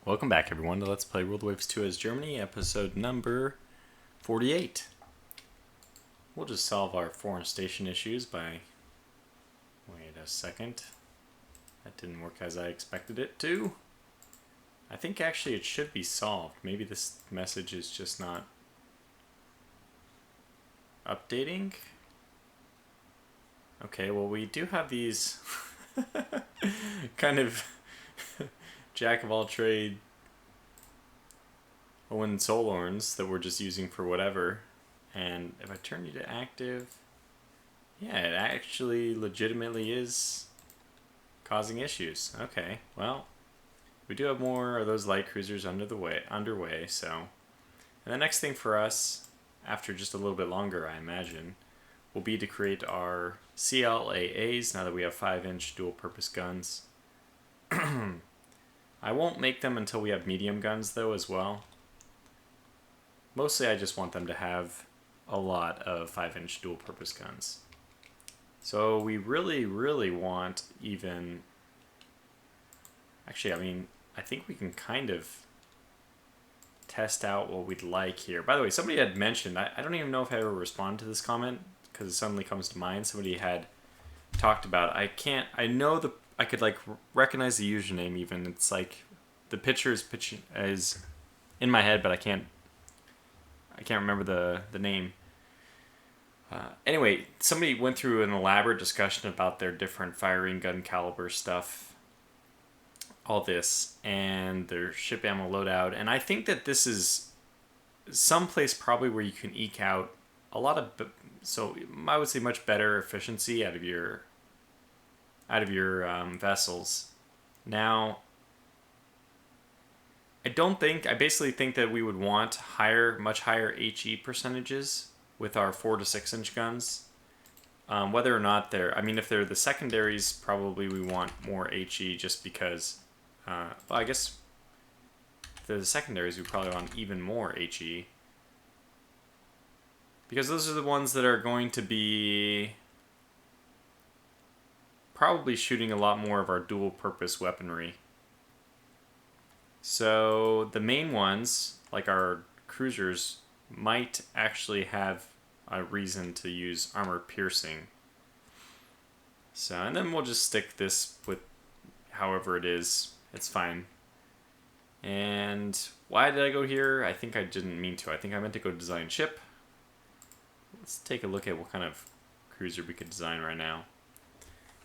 Welcome back, everyone, to Let's Play World Waves 2 as Germany, episode number 48. We'll just solve our foreign station issues by... Wait a second. That didn't work as I expected it to. I think actually it should be solved. Maybe this message is just not updating. Okay, well we do have these kind of jack of all trade Hohenzollerns that we're just using for whatever. And if I turn you to active, yeah, it actually legitimately is causing issues. Okay, well, we do have more of those light cruisers underway, so. And the next thing for us, after just a little bit longer, I imagine, will be to create our CLAAs now that we have 5-inch dual-purpose guns. I won't make them until we have medium guns, though, as well. Mostly I just want them to have a lot of 5-inch dual-purpose guns. So we really want even... Actually, I mean, I think we can kind of test out what we'd like here. By the way, somebody had mentioned, I don't even know if I ever responded to this comment, because it suddenly comes to mind. Somebody had talked about, I know I could like recognize the username even. It's like, the picture is in my head, but I can't remember the name. Anyway, somebody went through an elaborate discussion about their different firing gun caliber stuff, all this, and their ship ammo loadout. And I think that this is someplace probably where you can eke out a lot of, so I would say much better efficiency out of your vessels. Now, I basically think that we would want much higher HE percentages with our 4 to 6 inch guns. Whether or not if they're the secondaries, probably we want more HE just because, well, I guess if they're the secondaries, we probably want even more HE. Because those are the ones that are going to be probably shooting a lot more of our dual purpose weaponry. So the main ones, like our cruisers, might actually have a reason to use armor piercing. So, and then we'll just stick this with however it is. It's fine. And why did I go here? I think I didn't mean to. I think I meant to go design ship. Let's take a look at what kind of cruiser we could design right now.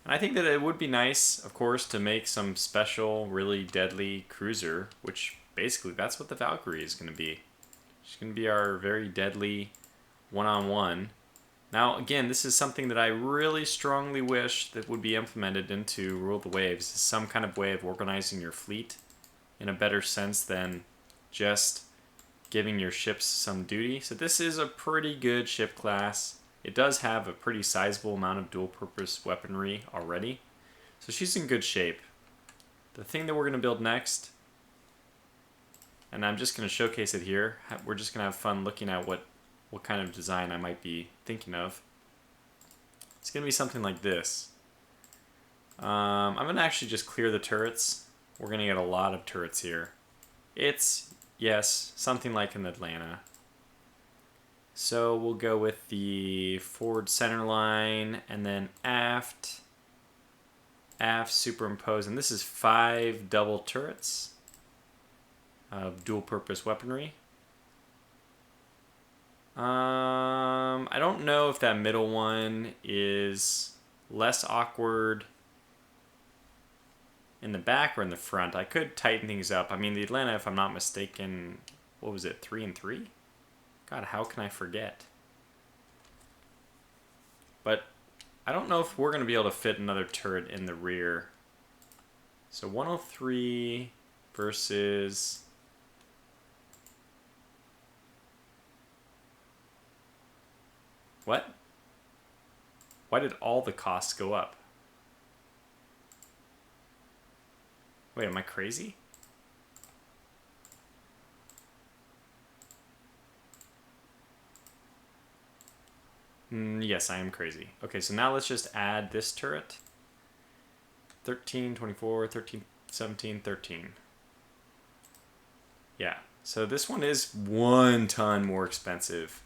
And I think that it would be nice, of course, to make some special, really deadly cruiser, which basically that's what the Valkyrie is going to be. She's going to be our very deadly one-on-one. Now, again, this is something that I really strongly wish that would be implemented into Rule the Waves, is some kind of way of organizing your fleet in a better sense than just giving your ships some duty. So this is a pretty good ship class. It does have a pretty sizable amount of dual-purpose weaponry already, so she's in good shape. The thing that we're going to build next, and I'm just going to showcase it here, we're just going to have fun looking at what kind of design I might be thinking of. It's going to be something like this. I'm going to actually just clear the turrets. We're going to get a lot of turrets here. It's, yes, something like an Atlanta. So we'll go with the forward center line, and then aft superimpose, and this is 5 double turrets of dual-purpose weaponry. I don't know if that middle one is less awkward in the back or in the front. I could tighten things up. I mean, the Atlanta, if I'm not mistaken, what was it, 3 and 3? God, how can I forget? But I don't know if we're going to be able to fit another turret in the rear. So 103 versus... What? Why did all the costs go up? Wait, am I crazy? Yes, I am crazy. Okay, so now let's just add this turret. 13, 24, 13, 17, 13. Yeah. So this one is 1 ton more expensive,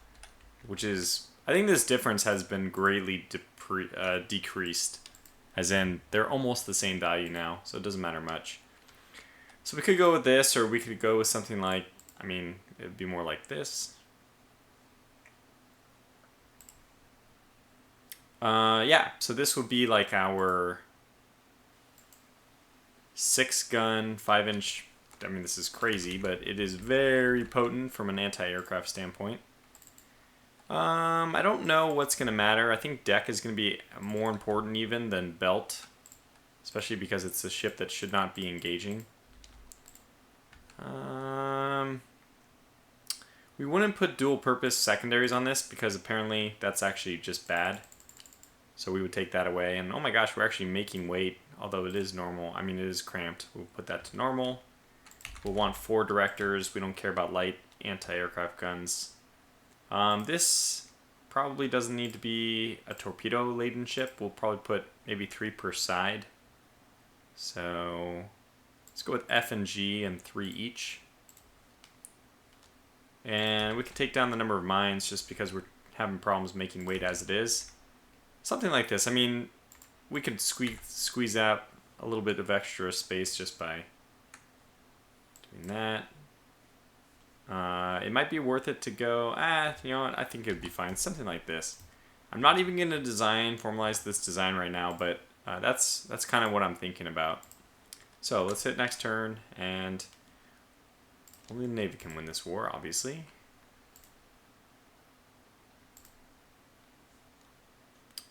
which is, I think this difference has been greatly decreased. As in, they're almost the same value now, so it doesn't matter much. So we could go with this, or we could go with something like, I mean, it would be more like this. Yeah, so this would be like our 6-gun, 5-inch. I mean, this is crazy, but it is very potent from an anti-aircraft standpoint. I don't know what's going to matter. I think deck is going to be more important even than belt, especially because it's a ship that should not be engaging. We wouldn't put dual purpose secondaries on this because apparently that's actually just bad. So we would take that away. And oh my gosh, we're actually making weight, although it is normal. I mean, it is cramped. We'll put that to normal. We'll want 4 directors. We don't care about light anti-aircraft guns. This probably doesn't need to be a torpedo-laden ship. We'll probably put maybe 3 per side. So let's go with F and G and 3 each. And we can take down the number of mines just because we're having problems making weight as it is. Something like this. I mean, we could squeeze out a little bit of extra space just by doing that. It might be worth it to go, you know what, I think it would be fine. Something like this. I'm not even going to formalize this design right now, but that's kind of what I'm thinking about. So let's hit next turn, and only the Navy can win this war, obviously.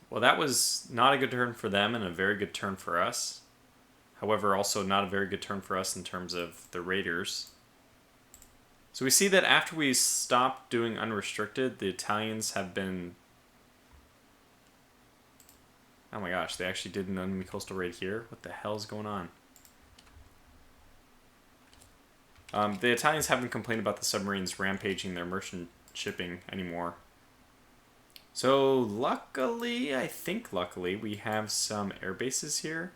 Well, that was not a good turn for them and a very good turn for us. However, also not a very good turn for us in terms of the raiders. So we see that after we stopped doing unrestricted, the Italians have been... Oh my gosh, they actually did an enemy coastal raid here? What the hell is going on? The Italians haven't complained about the submarines rampaging their merchant shipping anymore. So luckily, I think luckily, we have some air bases here.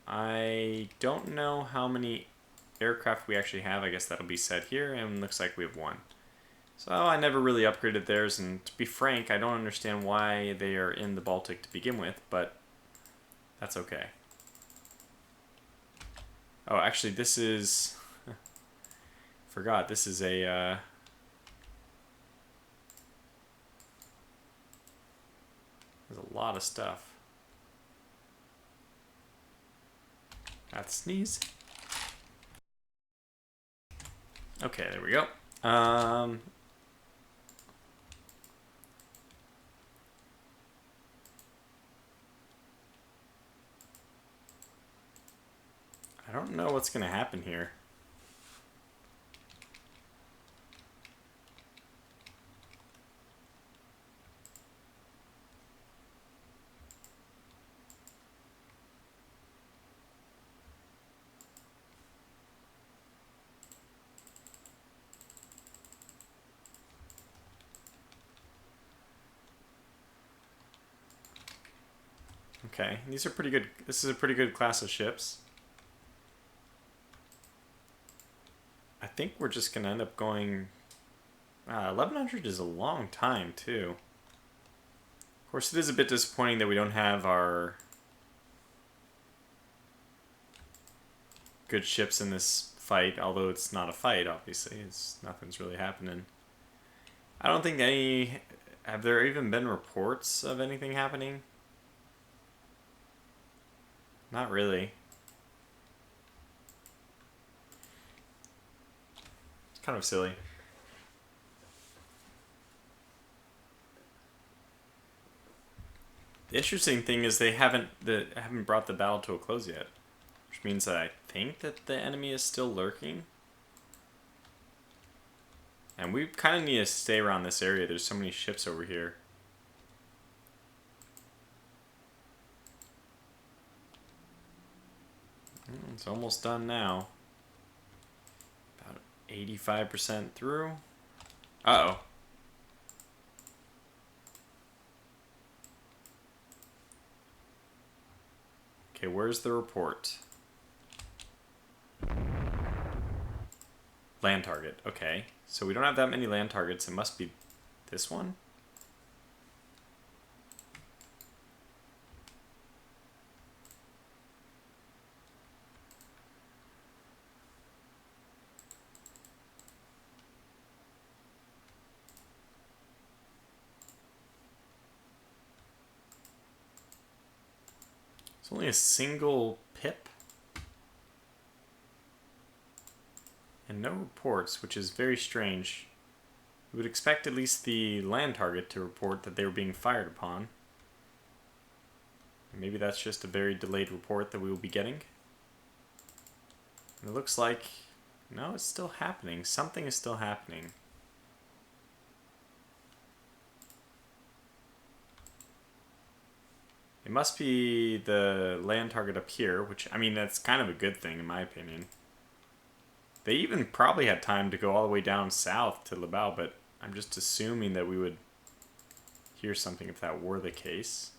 I don't know how many aircraft we actually have. I guess that'll be set here, and looks like we have 1. So I never really upgraded theirs, and to be frank, I don't understand why they are in the Baltic to begin with, but that's okay. Oh, actually, this is... Forgot, this is a... There's a lot of stuff. That's sneeze. Okay, there we go. I don't know what's going to happen here. Okay, these are pretty good. This is a pretty good class of ships. I think we're just going to end up going... 1100 is a long time, too. Of course, it is a bit disappointing that we don't have our good ships in this fight, although it's not a fight, obviously. Nothing's really happening. I don't think any... Have there even been reports of anything happening? Not really. It's kind of silly. The interesting thing is they haven't brought the battle to a close yet, which means that I think that the enemy is still lurking. And we kind of need to stay around this area. There's so many ships over here. It's almost done now. About 85% through. Uh-oh. Okay, where's the report? Land target. Okay. So we don't have that many land targets. It must be this one. It's only a single pip. And no reports, which is very strange. We would expect at least the land target to report that they were being fired upon. Maybe that's just a very delayed report that we will be getting. And it looks like, no, it's still happening. Something is still happening. It must be the land target up here, which, I mean, that's kind of a good thing in my opinion. They even probably had time to go all the way down south to Naval, but I'm just assuming that we would hear something if that were the case.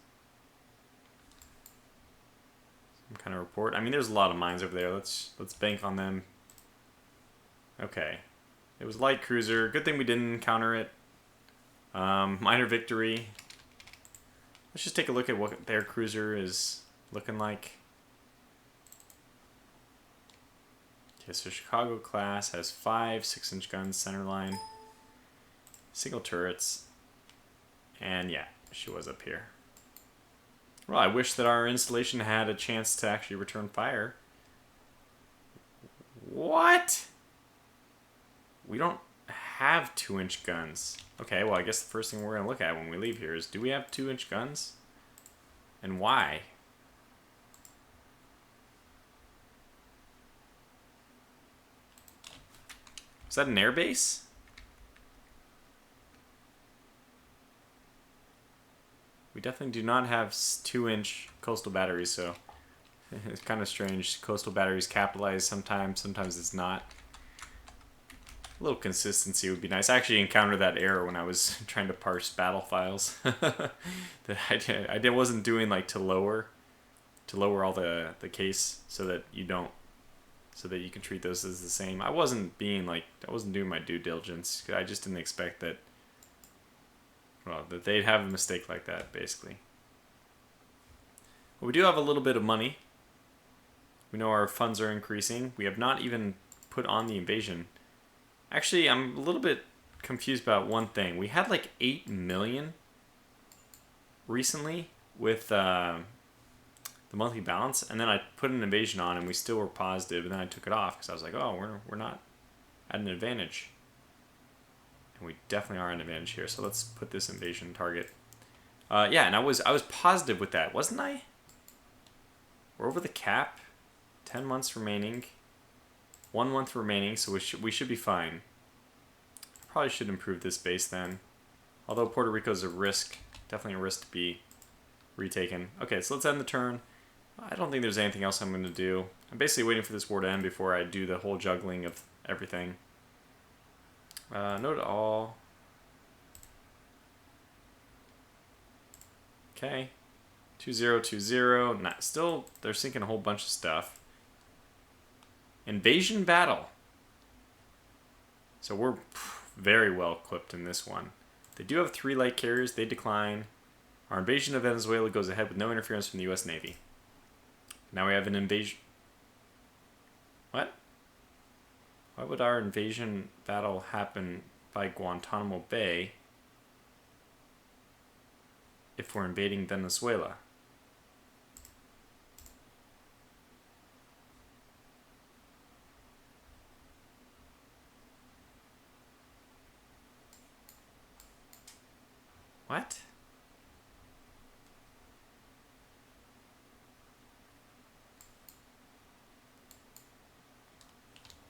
Some kind of report. I mean, there's a lot of mines over there. Let's bank on them. Okay. It was light cruiser. Good thing we didn't encounter it. Minor victory. Let's just take a look at what their cruiser is looking like. Okay, so Chicago class has 5 6-inch guns, centerline, single turrets, and yeah, she was up here. Well, I wish that our installation had a chance to actually return fire. What? We don't have 2-inch guns. Okay, well, I guess the first thing we're going to look at when we leave here is, do we have 2-inch guns? And why? Is that an airbase? We definitely do not have 2-inch coastal batteries, so it's kind of strange. Coastal batteries capitalized sometimes, sometimes it's not. A little consistency would be nice. I actually encountered that error when I was trying to parse battle files. That I wasn't doing like to lower all the case so that you can treat those as the same. I wasn't doing my due diligence. I just didn't expect that. Well, that they'd have a mistake like that, basically. But we do have a little bit of money. We know our funds are increasing. We have not even put on the invasion. Actually, I'm a little bit confused about one thing. We had like 8 million recently with the monthly balance, and then I put an invasion on, and we still were positive, and then I took it off because I was like, oh, we're not at an advantage. And we definitely are an advantage here, so let's put this invasion target. Yeah, and I was positive with that, wasn't I? We're over the cap. 10 months remaining. 1 month remaining, so we should be fine. Probably should improve this base then. Although Puerto Rico is a risk, definitely a risk to be retaken. Okay, so let's end the turn. I don't think there's anything else I'm going to do. I'm basically waiting for this war to end before I do the whole juggling of everything. No to all. Okay. 2020. Not still. They're sinking a whole bunch of stuff. Invasion battle. So we're very well equipped in this one. They do have 3 light carriers. They decline. Our invasion of Venezuela goes ahead with no interference from the U.S. Navy. Now we have an invasion. What? Why would our invasion battle happen by Guantanamo Bay if we're invading Venezuela? What?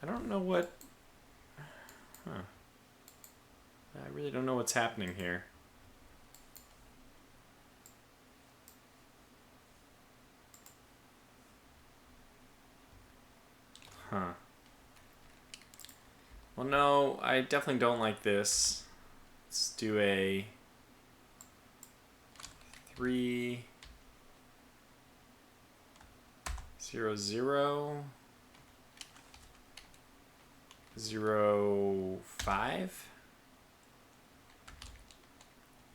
I don't know what... Huh. I really don't know what's happening here. Huh. Well, no, I definitely don't like this. Let's do a 3-0-0. 305.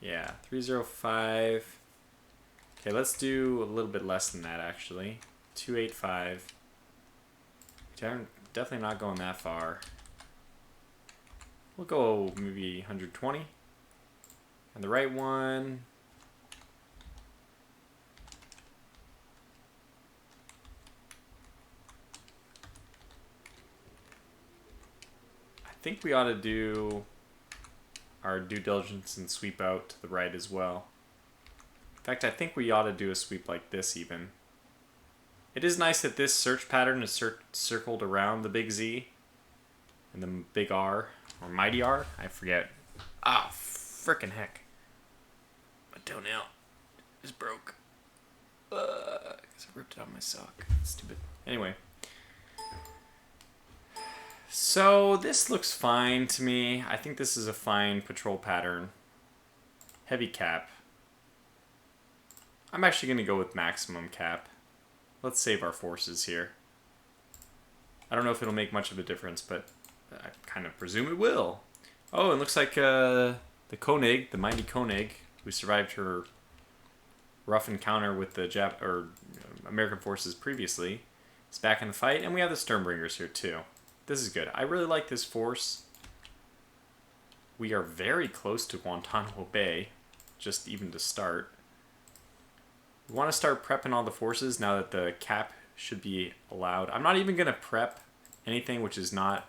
Yeah, 305. Okay, let's do a little bit less than that actually. 285. Definitely not going that far. We'll go maybe 120. And the right one. I think we ought to do our due diligence and sweep out to the right as well. In fact, I think we ought to do a sweep like this even. It is nice that this search pattern is circled around the big Z and the big R, or mighty R, I forget. Ah, frickin' heck. My toenail is broke. Because I ripped it out of my sock. Stupid. Anyway. So this looks fine to me. I think this is a fine patrol pattern. Heavy cap. I'm actually going to go with maximum cap. Let's save our forces here. I don't know if it'll make much of a difference, but I kind of presume it will. Oh, it looks like the Koenig, the mighty Koenig, who survived her rough encounter with the American forces previously, is back in the fight, and we have the Sternbringers here too. This is good. I really like this force. We are very close to Guantanamo Bay, just even to start. We want to start prepping all the forces now that the cap should be allowed. I'm not even going to prep anything which is not...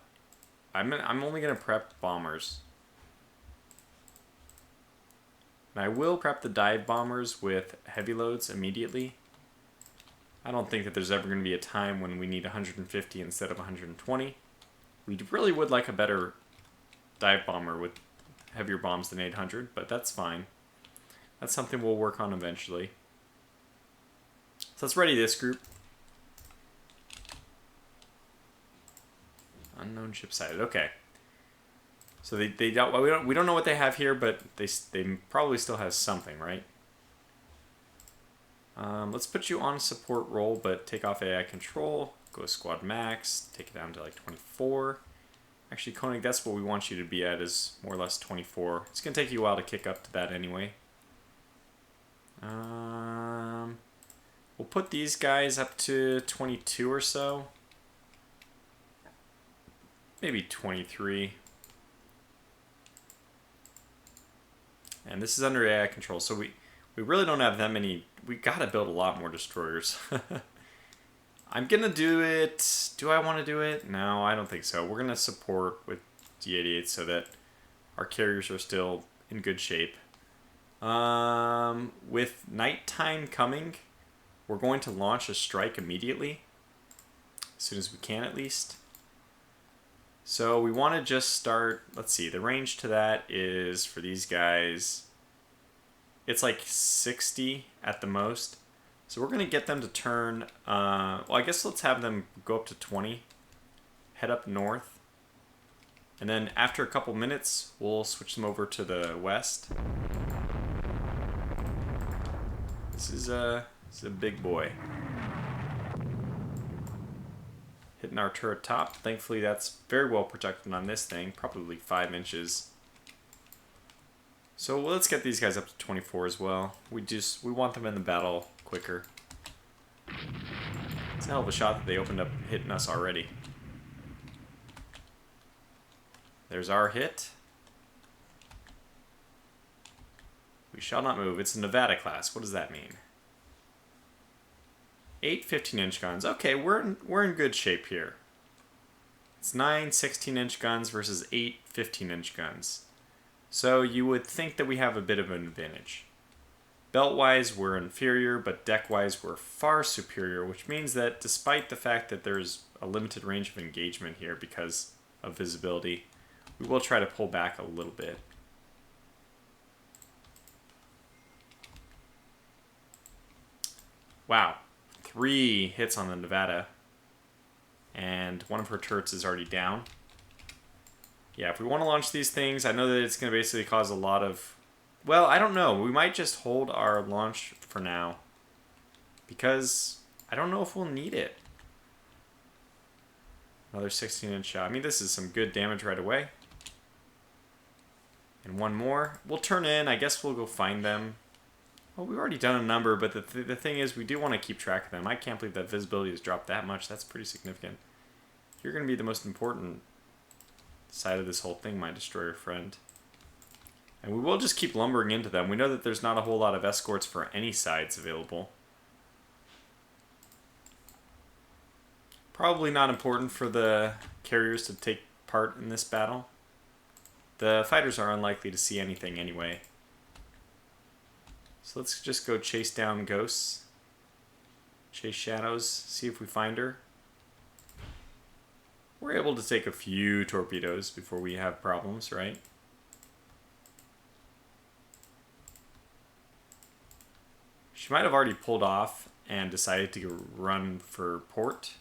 I'm only going to prep bombers. And I will prep the dive bombers with heavy loads immediately. I don't think that there's ever going to be a time when we need 150 instead of 120. We really would like a better dive bomber with heavier bombs than 800, but that's fine. That's something we'll work on eventually. So let's ready this group. Unknown ship sighted. Okay. So they don't, we don't know what they have here, but they probably still have something, right? Let's put you on support role, but take off AI control. Go squad max. Take it down to like 24. Actually, Koenig, that's what we want you to be at, is more or less 24. It's going to take you a while to kick up to that anyway. We'll put these guys up to 22 or so. Maybe 23. And this is under AI control, so we really don't have that many. We gotta build a lot more destroyers. I'm gonna do it. Do I want to do it? No, I don't think so. We're gonna support with D88 so that our carriers are still in good shape. With nighttime coming, we're going to launch a strike immediately, as soon as we can at least. So we want to just start, let's see, the range to that is, for these guys, it's like 60 at the most. So we're going to get them to turn, well, I guess let's have them go up to 20, head up north, and then after a couple minutes, we'll switch them over to the west. This is a big boy. Hitting our turret top. Thankfully, that's very well protected on this thing, probably 5 inches. So let's get these guys up to 24 as well. We want them in the battle quicker. It's a hell of a shot that they opened up hitting us already. There's our hit. We shall not move. It's a Nevada class. What does that mean? 8 15-inch guns. Okay, we're in good shape here. It's 9 16-inch guns versus 8 15-inch guns. So you would think that we have a bit of an advantage. Belt-wise, we're inferior, but deck-wise, we're far superior, which means that despite the fact that there's a limited range of engagement here because of visibility, we will try to pull back a little bit. Wow. 3 hits on the Nevada, and one of her turrets is already down. Yeah, if we want to launch these things, I know that it's going to basically cause a lot of... Well, I don't know. We might just hold our launch for now, because I don't know if we'll need it. Another 16-inch shot. I mean, this is some good damage right away. And one more. We'll turn in. I guess we'll go find them. Well, we've already done a number, but the thing is, we do want to keep track of them. I can't believe that visibility has dropped that much. That's pretty significant. You're going to be the most important side of this whole thing, my destroyer friend. And we will just keep lumbering into them. We know that there's not a whole lot of escorts for any sides available. Probably not important for the carriers to take part in this battle. The fighters are unlikely to see anything anyway. So let's just go chase down ghosts. Chase shadows, see if we find her. We're able to take a few torpedoes before we have problems, right? She might have already pulled off and decided to run for port.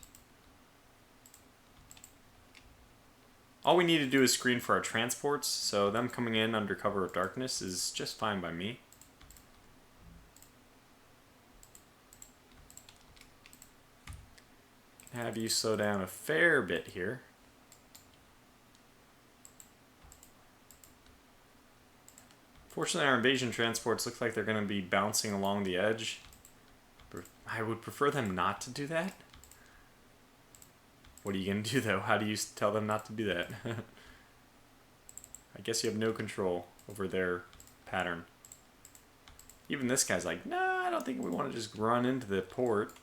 All we need to do is screen for our transports, so them coming in under cover of darkness is just fine by me. Have you slow down a fair bit here. Fortunately, our invasion transports look like they're going to be bouncing along the edge. I would prefer them not to do that. What are you going to do, though? How do you tell them not to do that? I guess you have no control over their pattern. Even this guy's like, nah, I don't think we want to just run into the port.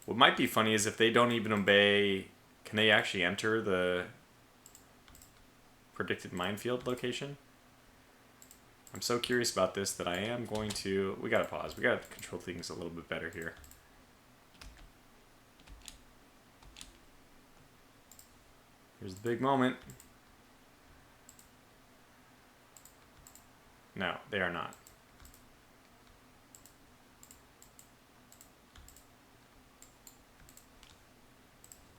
What might be funny is if they don't even obey, can they actually enter the predicted minefield location? I'm so curious about this that I am going to... We gotta pause. We gotta control things a little bit better here. Here's the big moment. No, they are not.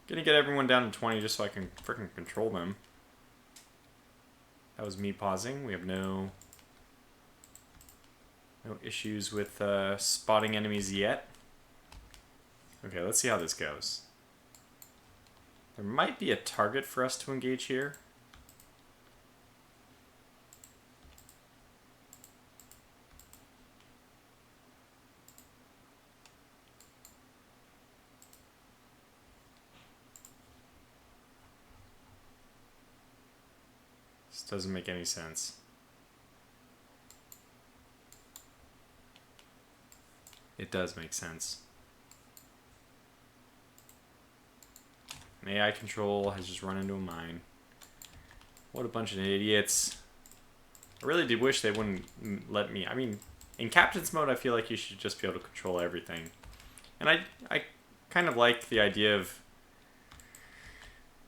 Gonna get everyone down to 20 just so I can frickin' control them. That was me pausing. We have no issues with spotting enemies yet. Okay, let's see how this goes. There might be a target for us to engage here. This doesn't make any sense. It does make sense. An AI control has just run into a mine. What a bunch of idiots. I really did wish they wouldn't let me. I mean, in captain's mode, I feel like you should just be able to control everything. And I kind of like the idea of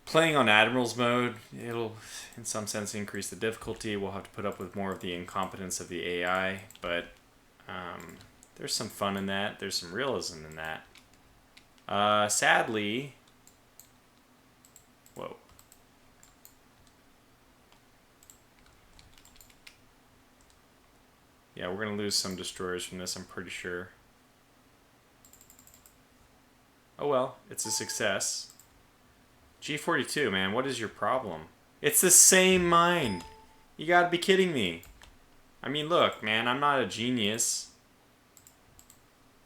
playing on admiral's mode. It'll, in some sense, increase the difficulty. We'll have to put up with more of the incompetence of the AI, but there's some fun in that. There's some realism in that. Sadly... Whoa. Yeah, we're going to lose some destroyers from this, I'm pretty sure. Oh well, it's a success. G42, man, what is your problem? It's the same mine! You gotta be kidding me. I mean, look, man, I'm not a genius.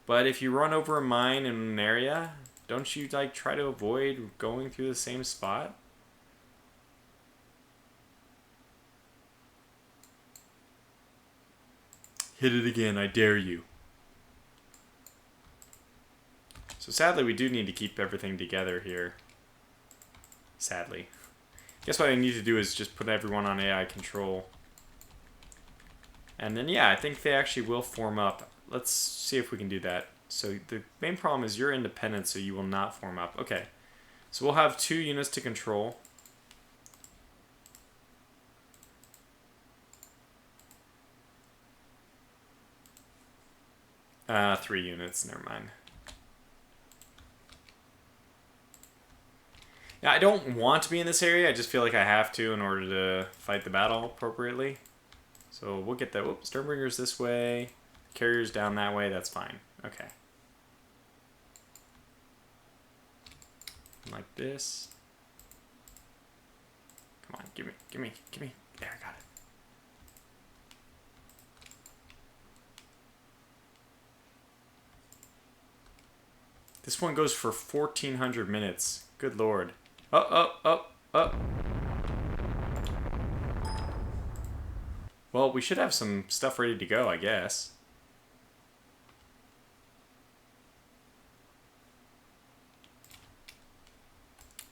But if you run over a mine in an area, don't you, like, try to avoid going through the same spot? Hit it again, I dare you. So sadly, we do need to keep everything together here. Sadly. Guess what I need to do is just put everyone on AI control. And then, yeah, I think they actually will form up. Let's see if we can do that. So the main problem is you're independent, so you will not form up. Okay. So we'll have 2 units to control. Three units, never mind. Now, I don't want to be in this area, I just feel like I have to in order to fight the battle appropriately. So we'll get that. Whoops, Sternbringer's this way, carrier's down that way, that's fine. Okay. Something like this. Come on, give me. There, I got it. This one goes for 1,400 minutes. Good lord. Oh. Well, we should have some stuff ready to go, I guess.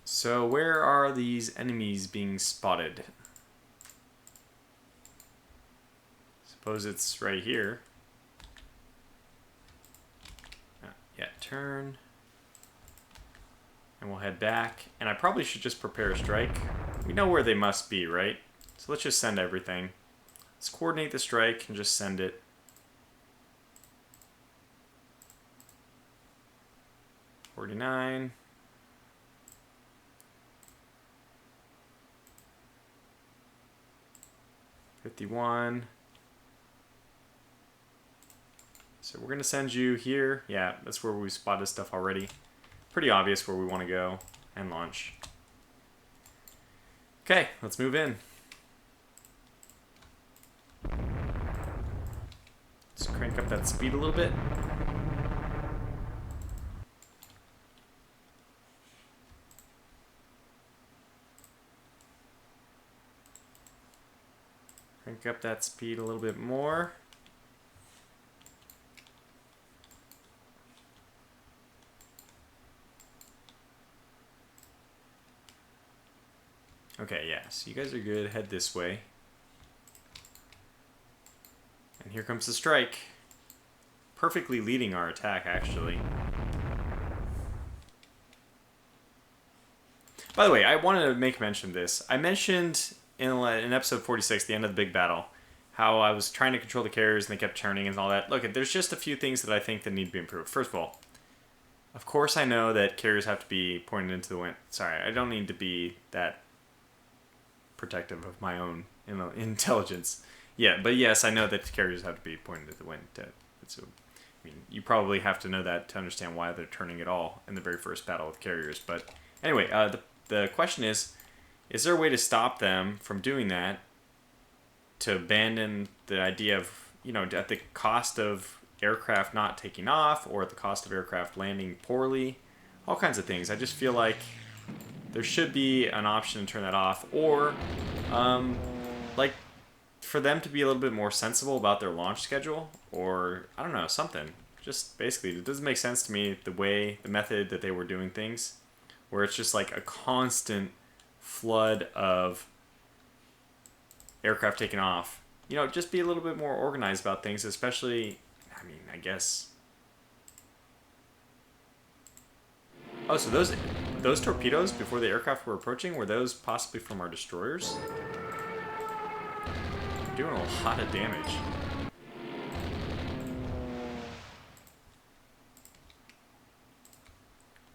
So where are these enemies being spotted? Suppose it's right here. Yeah, turn. And we'll head back. And I probably should just prepare a strike. We know where they must be, right? So let's just send everything. Let's coordinate the strike and just send it. $49. $51. So we're going to send you here. Yeah, that's where we spotted stuff already. Pretty obvious where we want to go and launch. Okay, let's move in. Let's crank up that speed a little bit. Crank up that speed a little bit more. Okay, yeah, so you guys are good. Head this way. And here comes the strike. Perfectly leading our attack, actually. By the way, I wanted to make mention of this. I mentioned in episode 46, the end of the big battle, how I was trying to control the carriers and they kept turning and all that. Look, there's just a few things that I think that need to be improved. First of all, of course I know that carriers have to be pointed into the wind. Sorry, I don't need to be that protective of my own intelligence. Yeah, but yes, I know that carriers have to be pointed at the wind. So, I mean, you probably have to know that to understand why they're turning at all in the very first battle with carriers. But anyway, the question is there a way to stop them from doing that, to abandon the idea of, at the cost of aircraft not taking off or at the cost of aircraft landing poorly? All kinds of things. I just feel like there should be an option to turn that off, or like for them to be a little bit more sensible about their launch schedule, or I don't know, something. Just basically, it doesn't make sense to me the method that they were doing things, where it's just like a constant flood of aircraft taking off. Just be a little bit more organized about things, especially, I guess. Oh, so those torpedoes before the aircraft were approaching, were those possibly from our destroyers? They're doing a lot of damage.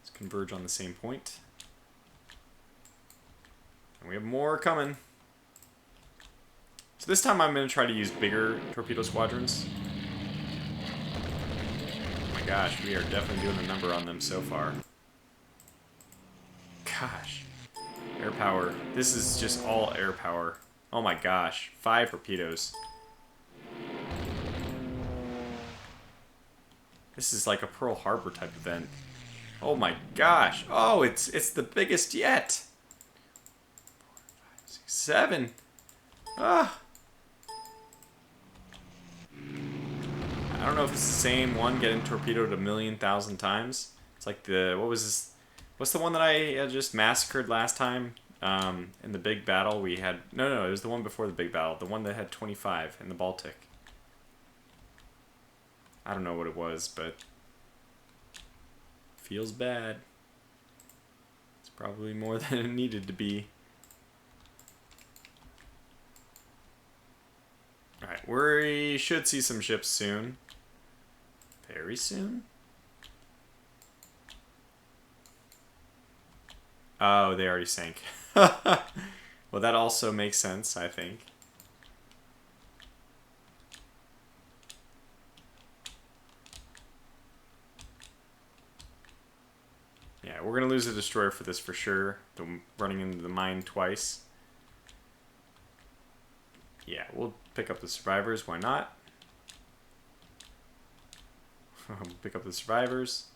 Let's converge on the same point. And we have more coming. So this time I'm going to try to use bigger torpedo squadrons. Oh my gosh, we are definitely doing a number on them so far. Gosh. Air power. This is just all air power. Oh my gosh. 5 torpedoes. This is like a Pearl Harbor type event. Oh my gosh. Oh, it's the biggest yet. 4, 5, 6, 7. Ah. I don't know if it's the same one getting torpedoed a million thousand times. It's like what was this? What's the one that I just massacred last time? In the big battle we had... No, it was the one before the big battle. The one that had 25 in the Baltic. I don't know what it was, but... feels bad. It's probably more than it needed to be. Alright, we should see some ships soon. Very soon? Oh, they already sank. Well, that also makes sense, I think. Yeah, we're going to lose a destroyer for this for sure. Running into the mine twice. Yeah, we'll pick up the survivors. Why not? Pick up the survivors.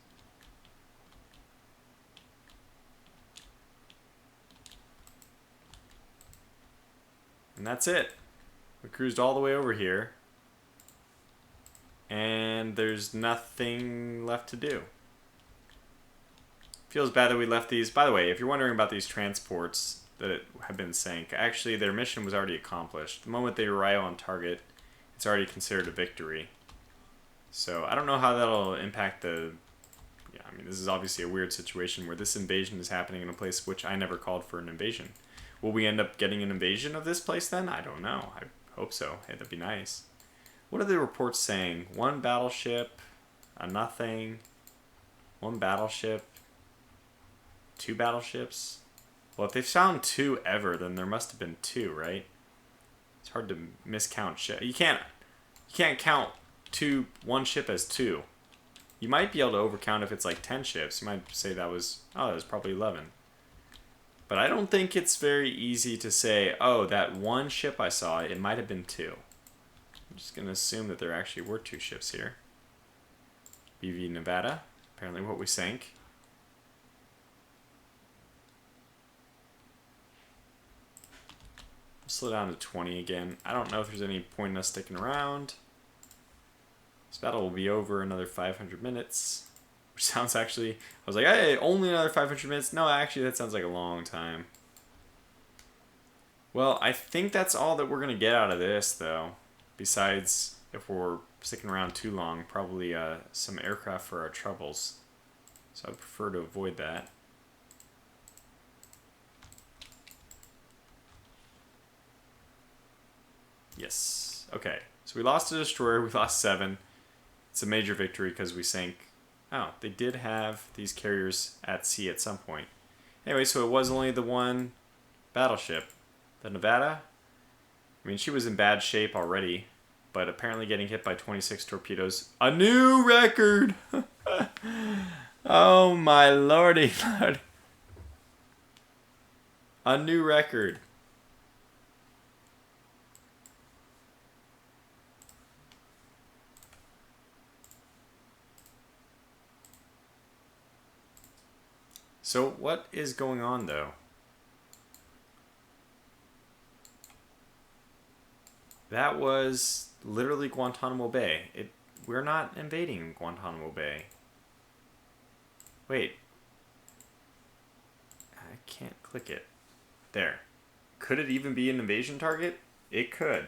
And that's it. We cruised all the way over here. And there's nothing left to do. Feels bad that we left these. By the way, if you're wondering about these transports that have been sank, actually their mission was already accomplished. The moment they arrive on target, it's already considered a victory. So I don't know how that'll impact the... Yeah, I mean, this is obviously a weird situation where this invasion is happening in a place which I never called for an invasion. Will we end up getting an invasion of this place then? I don't know. I hope so. Hey, that'd be nice. What are the reports saying? 1 battleship, a nothing, 1 battleship, 2 battleships. Well, if they found 2 ever, then there must have been 2, right? It's hard to miscount ship. You can't count 1 ship as 2. You might be able to overcount if it's like 10 ships. You might say that was probably 11. But I don't think it's very easy to say, oh, that 1 ship I saw, it might have been 2. I'm just going to assume that there actually were 2 ships here. BV Nevada, apparently what we sank. Slow down to 20 again. I don't know if there's any point in us sticking around. This battle will be over another 500 minutes. Which sounds actually... I was like, hey, only another 500 minutes? No, actually, that sounds like a long time. Well, I think that's all that we're going to get out of this, though. Besides, if we're sticking around too long, probably some aircraft for our troubles. So I'd prefer to avoid that. Yes. Okay. So we lost a destroyer. We lost 7. It's a major victory because we sank... Oh, they did have these carriers at sea at some point. Anyway, so it was only the 1 battleship. The Nevada? I mean, she was in bad shape already, but apparently getting hit by 26 torpedoes. A new record! Oh my lordy lord. A new record. So what is going on though? That was literally Guantanamo Bay. We're not invading Guantanamo Bay. Wait. I can't click it. There. Could it even be an invasion target? It could.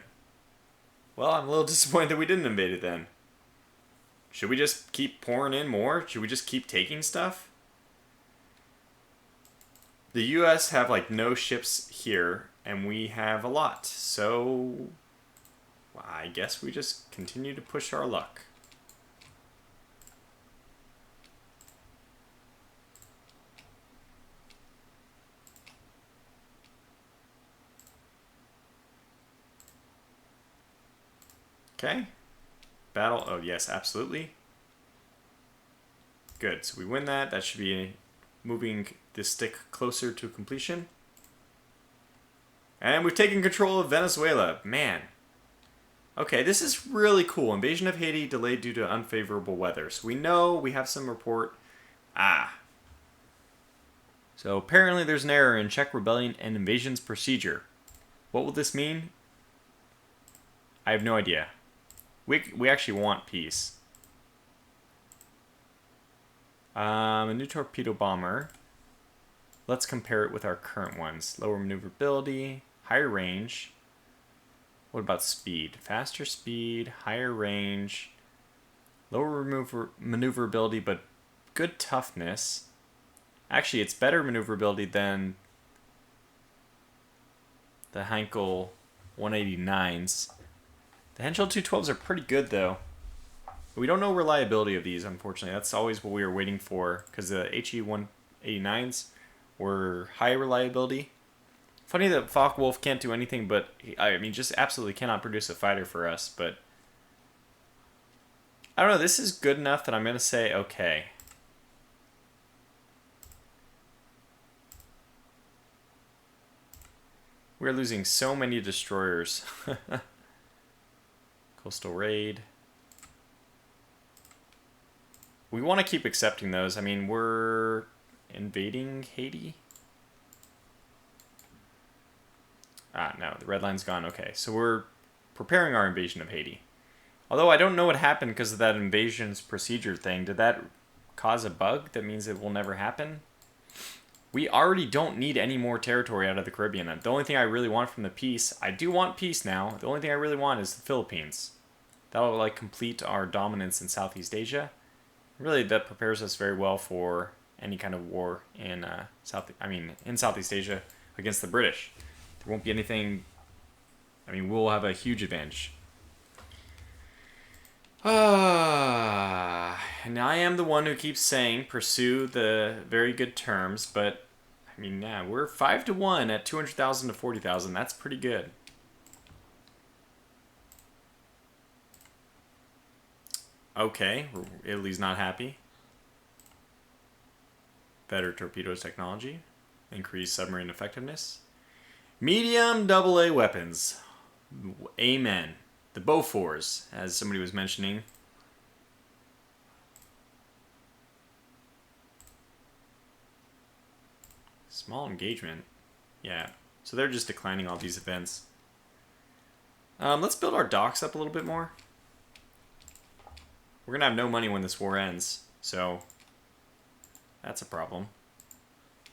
Well, I'm a little disappointed that we didn't invade it then. Should we just keep pouring in more? Should we just keep taking stuff? The US have like no ships here, and we have a lot. So I guess we just continue to push our luck. Okay. Battle. Oh, yes, absolutely. Good. So we win that. That should be moving the stick closer to completion. And we've taken control of Venezuela. Man. Okay, this is really cool. Invasion of Haiti delayed due to unfavorable weather. So we know we have some report. So apparently there's an error in Czech rebellion and invasions procedure. What will this mean? I have no idea. We actually want peace. A new torpedo bomber. Let's compare it with our current ones. Lower maneuverability, higher range. What about speed? Faster speed, higher range, lower maneuverability, but good toughness. Actually, it's better maneuverability than the Heinkel 189s. The Henschel 212s are pretty good, though. We don't know reliability of these, unfortunately. That's always what we were waiting for, because the HE 189s were high reliability. Funny that Focke-Wulf can't do anything, but I mean, just absolutely cannot produce a fighter for us. But I don't know. This is good enough that I'm gonna say okay. We're losing so many destroyers. Coastal raid. We want to keep accepting those. I mean, we're invading Haiti. Ah, no, the red line's gone. Okay, so we're preparing our invasion of Haiti. Although I don't know what happened because of that invasions procedure thing. Did that cause a bug that means it will never happen? We already don't need any more territory out of the Caribbean. The only thing I really want from the peace, I do want peace now. The only thing I really want is the Philippines. That'll like complete our dominance in Southeast Asia. Really, that prepares us very well for any kind of war in in Southeast Asia against the British. There won't be anything. I mean, we'll have a huge advantage. And I am the one who keeps saying pursue the very good terms, but I mean, yeah, we're 5-1 at 200,000 to 40,000. That's pretty good. Okay, Italy's not happy. Better torpedoes technology, increased submarine effectiveness, medium AA weapons. Amen. The Bofors, as somebody was mentioning. Small engagement. Yeah. So they're just declining all these events. Let's build our docks up a little bit more. We're going to have no money when this war ends. So that's a problem.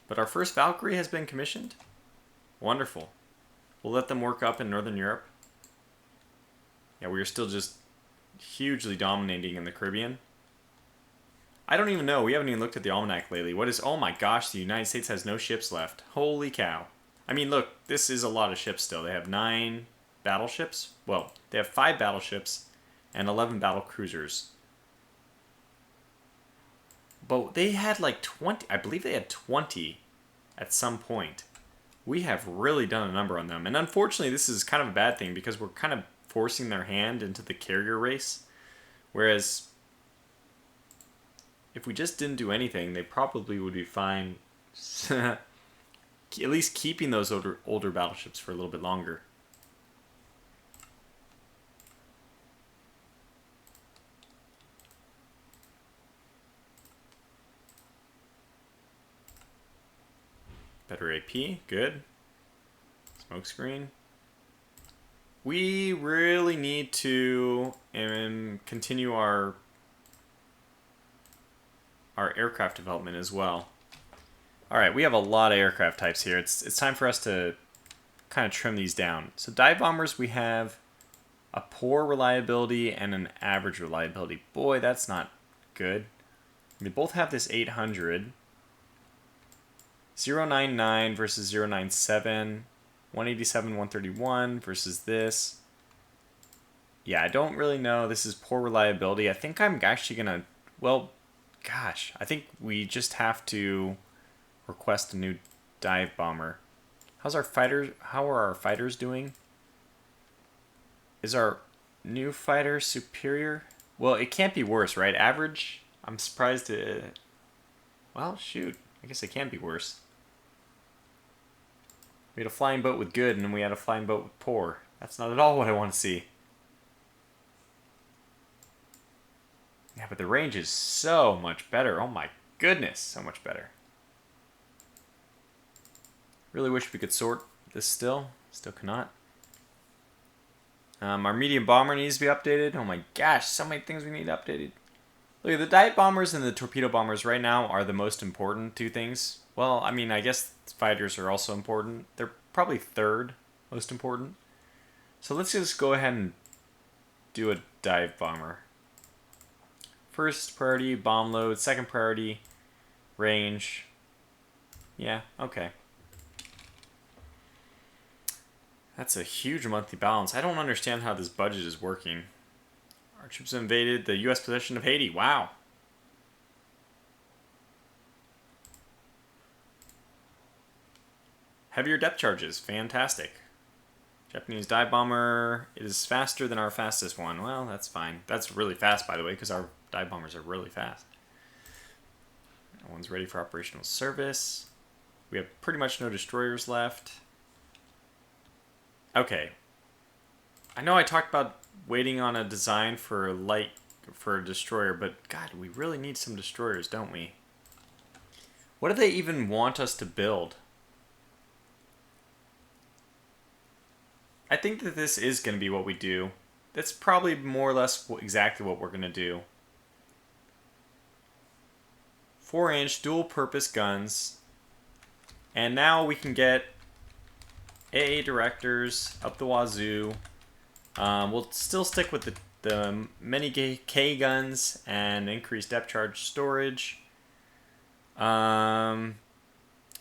But our first Valkyrie has been commissioned. Wonderful. We'll let them work up in Northern Europe. Yeah, we are still just hugely dominating in the Caribbean. I don't even know. We haven't even looked at the almanac lately. What is... Oh my gosh, the United States has no ships left. Holy cow. I mean, look, this is a lot of ships still. They have 9 battleships. Well, they have 5 battleships and 11 battle cruisers. But they had like 20... I believe they had 20 at some point. We have really done a number on them. And unfortunately, this is kind of a bad thing because we're kind of forcing their hand into the carrier race. Whereas if we just didn't do anything, they probably would be fine at least keeping those older battleships for a little bit longer. Better AP, good. Smokescreen. We really need to continue our aircraft development as well. All right, we have a lot of aircraft types here. It's time for us to kind of trim these down. So dive bombers, we have a poor reliability and an average reliability. Boy, that's not good. They both have this 800. 099 versus 097. 187, 131 versus this. Yeah, I don't really know. This is poor reliability. I think I'm actually going to... Well, gosh. I think we just have to request a new dive bomber. How are our fighters doing? Is our new fighter superior? Well, it can't be worse, right? Average? I'm surprised it... Well, shoot. I guess it can be worse. We had a flying boat with good, and then we had a flying boat with poor. That's not at all what I want to see. Yeah, but the range is so much better. Oh my goodness, so much better. Really wish we could sort this still. Still cannot. Our medium bomber needs to be updated. Oh my gosh, so many things we need updated. Look at the dive bombers and the torpedo bombers right now are the most important two things. Well, I mean, I guess fighters are also important. They're probably third most important. So let's just go ahead and do a dive bomber. First priority, bomb load. Second priority, range. Yeah, okay. That's a huge monthly balance. I don't understand how this budget is working. Our troops invaded the U.S. possession of Haiti. Wow. Heavier depth charges. Fantastic. Japanese dive bomber is faster than our fastest one. Well, that's fine. That's really fast, by the way, because our dive bombers are really fast. That one's ready for operational service. We have pretty much no destroyers left. Okay. I know I talked about waiting on a design for a destroyer, but God, we really need some destroyers, don't we? What do they even want us to build? I think that this is going to be what we do. That's probably more or less exactly what we're going to do. 4-inch dual-purpose guns. And now we can get AA directors up the wazoo. We'll still stick with the many K guns and increased depth charge storage.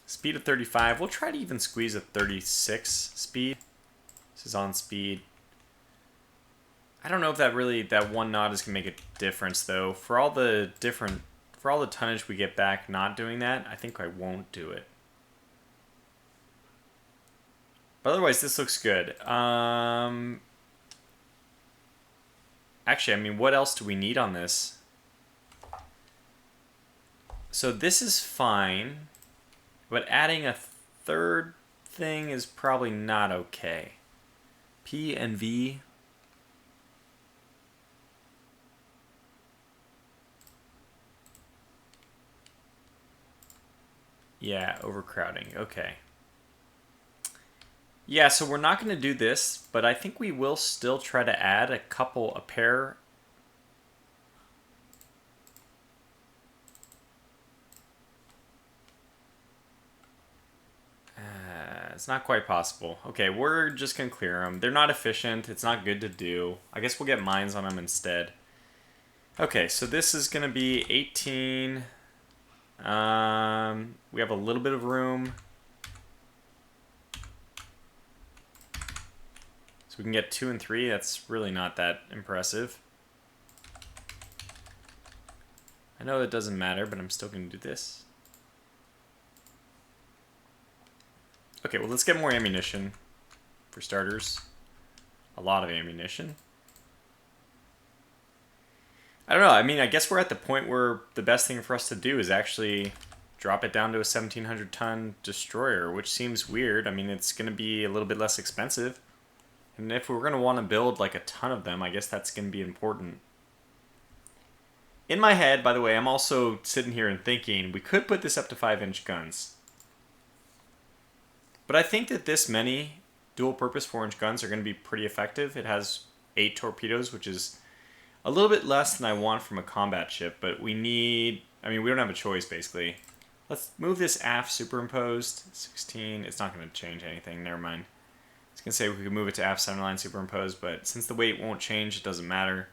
Speed of 35. We'll try to even squeeze a 36 speed. This is on speed. I don't know if that 1 knot is gonna make a difference though. For all the tonnage we get back not doing that, I think I won't do it. But otherwise, this looks good. Actually, I mean, what else do we need on this? So this is fine, but adding a third thing is probably not okay. P and V. Yeah, overcrowding. Okay. Yeah, so we're not going to do this, but I think we will still try to add a pair. It's not quite possible. Okay, we're just going to clear them. They're not efficient. It's not good to do. I guess we'll get mines on them instead. Okay, so this is going to be 18. We have a little bit of room. So we can get 2 and 3. That's really not that impressive. I know it doesn't matter, but I'm still going to do this. Okay, well, let's get more ammunition for starters. A lot of ammunition. I don't know. I mean, I guess we're at the point where the best thing for us to do is actually drop it down to a 1,700-ton destroyer, which seems weird. I mean, it's going to be a little bit less expensive. And if we're going to want to build like a ton of them, I guess that's going to be important. In my head, by the way, I'm also sitting here and thinking we could put this up to 5-inch guns. But I think that this many dual-purpose 4-inch guns are going to be pretty effective. It has 8 torpedoes, which is a little bit less than I want from a combat ship, but we need... I mean, we don't have a choice, basically. Let's move this aft superimposed. 16. It's not going to change anything. Never mind. I was going to say we could move it to aft centerline superimposed, but since the weight won't change, it doesn't matter.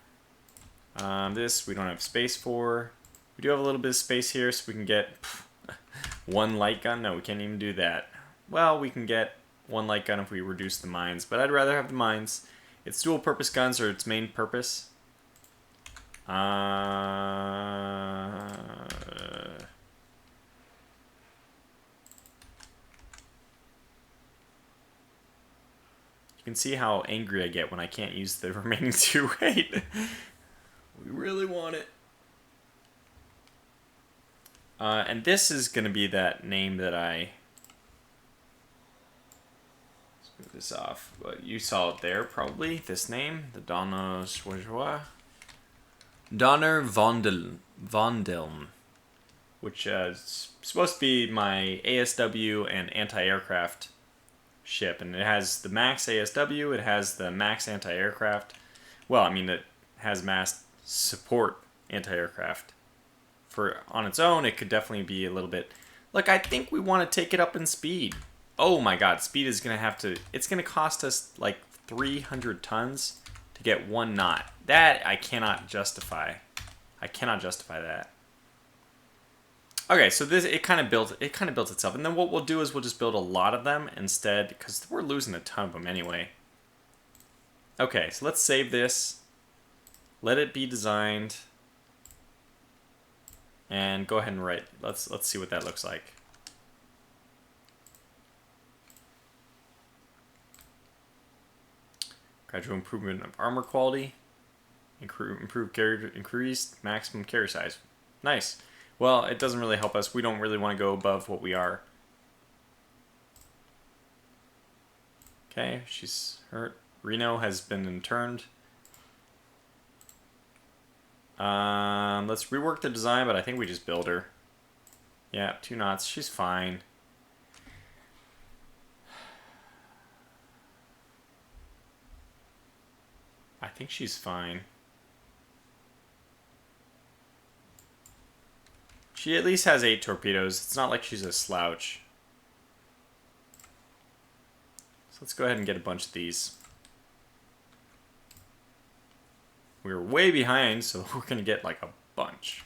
This we don't have space for. We do have a little bit of space here, so we can get 1 light gun. No, we can't even do that. Well, we can get 1 light gun if we reduce the mines, but I'd rather have the mines. Its dual-purpose guns are its main purpose. You can see how angry I get when I can't use the remaining 2 weight. We really want it. And this is going to be that name that I... Let's move this off. Well, you saw it there, probably. This name, the Donner Vondelm, which is supposed to be my ASW and anti-aircraft ship. And it has the max ASW, it has the max anti-aircraft. Well, I mean, it has mass support anti-aircraft. On its own, it could definitely be a little bit... Look, I think we want to take it up in speed. Oh my god, speed is going to have to... It's going to cost us like 300 tons to get 1 knot. That I cannot justify. I cannot justify that. Okay, so this it kind of built itself. And then what we'll do is we'll just build a lot of them instead, because we're losing a ton of them anyway. Okay, so let's save this. Let it be designed. And go ahead and write. Let's see what that looks like. Gradual improvement of armor quality. Increased maximum carry size. Nice. Well, it doesn't really help us. We don't really want to go above what we are. Okay, she's hurt. Reno has been interned. Let's rework the design, but I think we just build her. Yeah, 2 knots. She's fine. I think she's fine. She at least has 8 torpedoes. It's not like she's a slouch. So let's go ahead and get a bunch of these. We're way behind, so we're going to get like a bunch.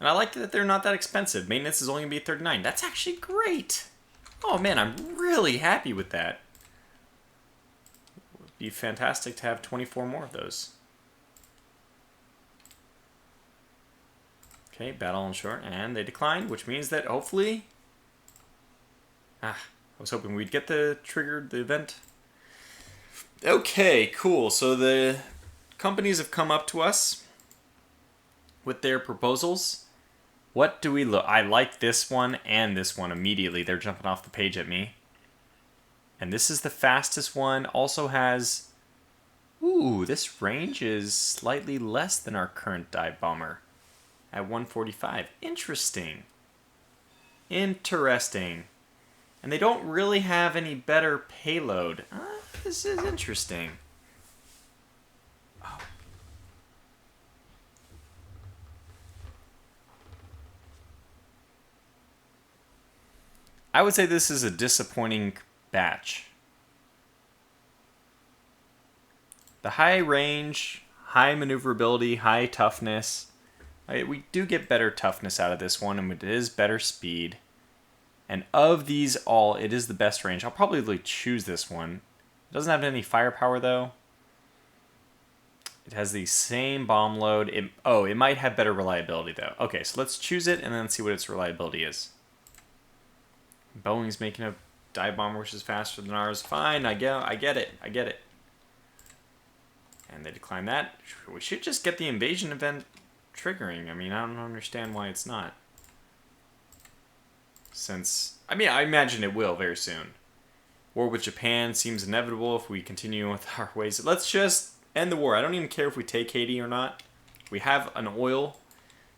And I like that they're not that expensive. Maintenance is only going to be 39. That's actually great. Oh man, I'm really happy with that. It would be fantastic to have 24 more of those. Okay, battle on shore, and they declined, which means that hopefully... I was hoping we'd get the event. Okay, cool. So the companies have come up to us with their proposals. What do we look? I like this one and this one immediately. They're jumping off the page at me. And this is the fastest one. Also has... Ooh, this range is slightly less than our current dive bomber. At 145. Interesting. Interesting. And they don't really have any better payload. This is interesting. Oh. I would say this is a disappointing batch. The high range, high maneuverability, high toughness... We do get better toughness out of this one, and it is better speed. And of these all, it is the best range. I'll probably choose this one. It doesn't have any firepower, though. It has the same bomb load. It might have better reliability, though. Okay, so let's choose it, and then see what its reliability is. Boeing's making a dive bomber which is faster than ours. Fine, I get it. And they decline that. We should just get the invasion event triggering. I mean, I don't understand why it's not. Since, I mean, I imagine it will very soon. War with Japan seems inevitable if we continue with our ways. Let's just end the war. I don't even care if we take Haiti or not. We have an oil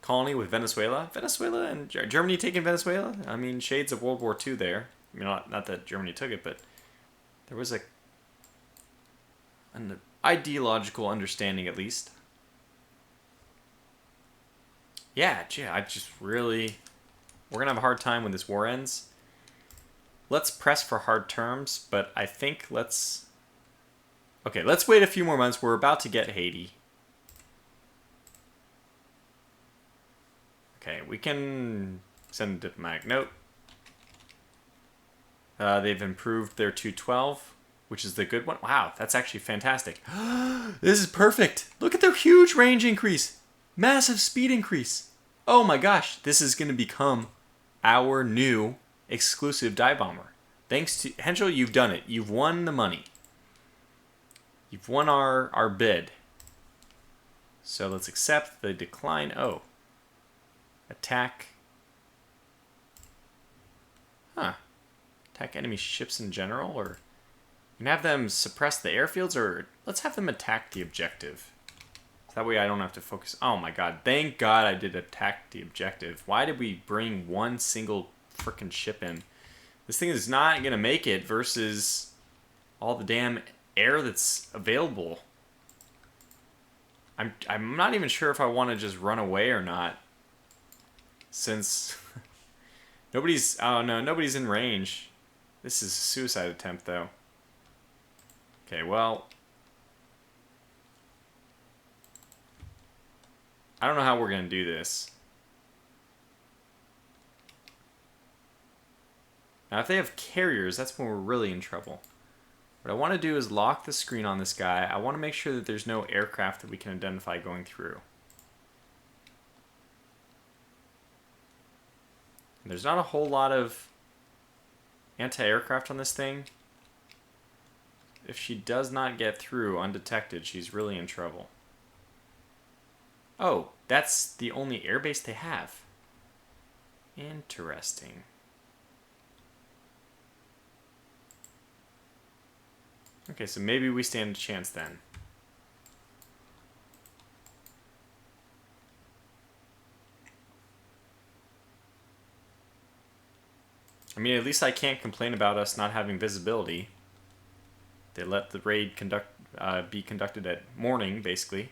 colony with Venezuela. Venezuela and Germany taking Venezuela? I mean, shades of World War II there. I mean, not that Germany took it, but there was an ideological understanding at least. Yeah, gee, I just really... We're going to have a hard time when this war ends. Let's press for hard terms, but I think let's... Okay, let's wait a few more months. We're about to get Haiti. Okay, we can send a diplomatic note. They've improved their 212, which is the good one. Wow, that's actually fantastic. This is perfect. Look at their huge range increase. Massive speed increase. Oh my gosh, this is going to become our new exclusive dive bomber. Thanks to Henschel, you've done it. You've won the money. You've won our bid. So let's accept the decline. Oh. Attack. Attack enemy ships in general, or you can have them suppress the airfields, or let's have them attack the objective. That way I don't have to focus. Oh my god. Thank god I did attack the objective. Why did we bring one single frickin' ship in? This thing is not going to make it versus all the damn air that's available. I'm not even sure if I want to just run away or not. Since nobody's in range. This is a suicide attempt though. Okay, well, I don't know how we're going to do this. Now, if they have carriers, that's when we're really in trouble. What I want to do is lock the screen on this guy. I want to make sure that there's no aircraft that we can identify going through. And there's not a whole lot of anti-aircraft on this thing. If she does not get through undetected, she's really in trouble. Oh, that's the only airbase they have. Interesting. Okay, so maybe we stand a chance then. I mean, at least I can't complain about us not having visibility. They let the raid be conducted at morning, basically.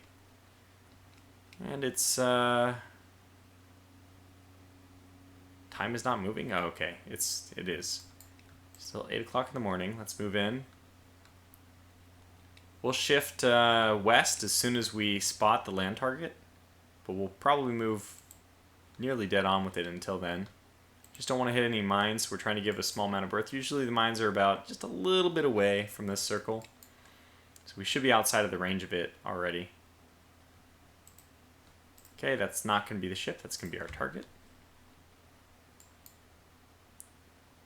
And it's, time is not moving? Oh, okay. It is. Still 8 o'clock in the morning. Let's move in. We'll shift west as soon as we spot the land target. But we'll probably move nearly dead on with it until then. Just don't want to hit any mines. We're trying to give a small amount of berth. Usually the mines are about just a little bit away from this circle. So we should be outside of the range of it already. Okay, that's not going to be the ship. That's going to be our target.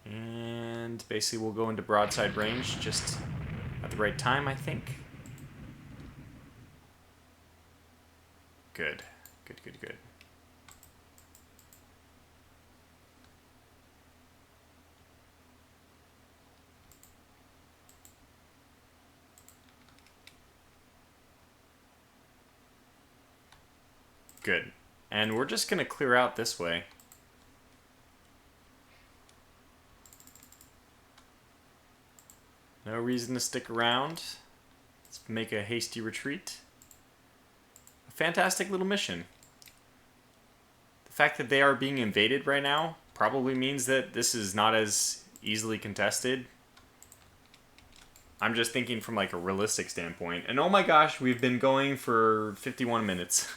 And basically we'll go into broadside range just at the right time, I think. Good. Good, good, good. Good. And we're just going to clear out this way. No reason to stick around. Let's make a hasty retreat. A fantastic little mission. The fact that they are being invaded right now probably means that this is not as easily contested. I'm just thinking from like a realistic standpoint. And oh my gosh, we've been going for 51 minutes.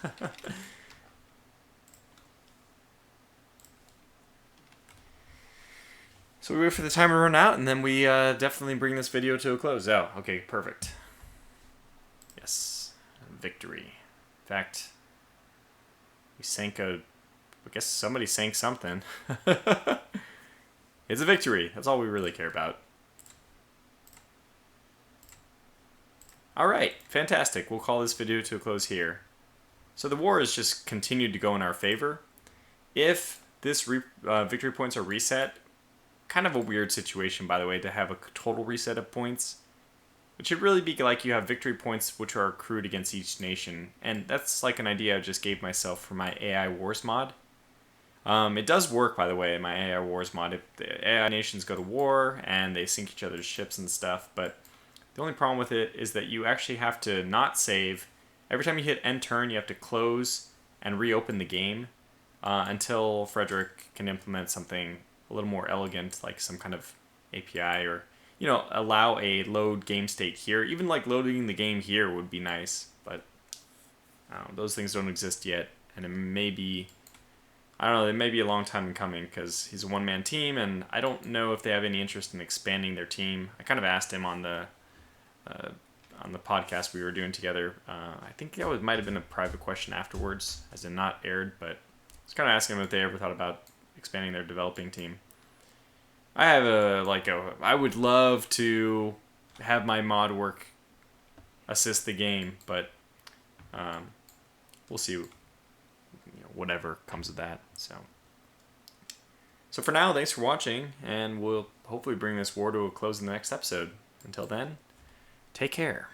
So we wait for the timer to run out, and then we definitely bring this video to a close. Oh, okay, perfect. Yes, victory. In fact, we sank I guess somebody sank something. It's a victory. That's all we really care about. Alright, fantastic. We'll call this video to a close here. So the war has just continued to go in our favor. If this victory points are reset, kind of a weird situation, by the way, to have a total reset of points. It should really be like you have victory points which are accrued against each nation. And that's like an idea I just gave myself for my AI Wars mod. It does work, by the way, in my AI Wars mod. If the AI nations go to war and they sink each other's ships and stuff, but the only problem with it is that you actually have to not save. Every time you hit end turn, you have to close and reopen the game until Frederick can implement something a little more elegant, like some kind of API, or, you know, allow a load game state here. Even like loading the game here would be nice, but those things don't exist yet, and it may be, I don't know, it may be a long time in coming because he's a one-man team, and I don't know if they have any interest in expanding their team. I kind of asked him on the podcast we were doing together. I think that might have been a private question afterwards, as in not aired, but I was kind of asking him if they ever thought about expanding their developing team. I have I would love to have my mod work assist the game, but we'll see, whatever comes of that. So for now, thanks for watching, and we'll hopefully bring this war to a close in the next episode. Until then, take care.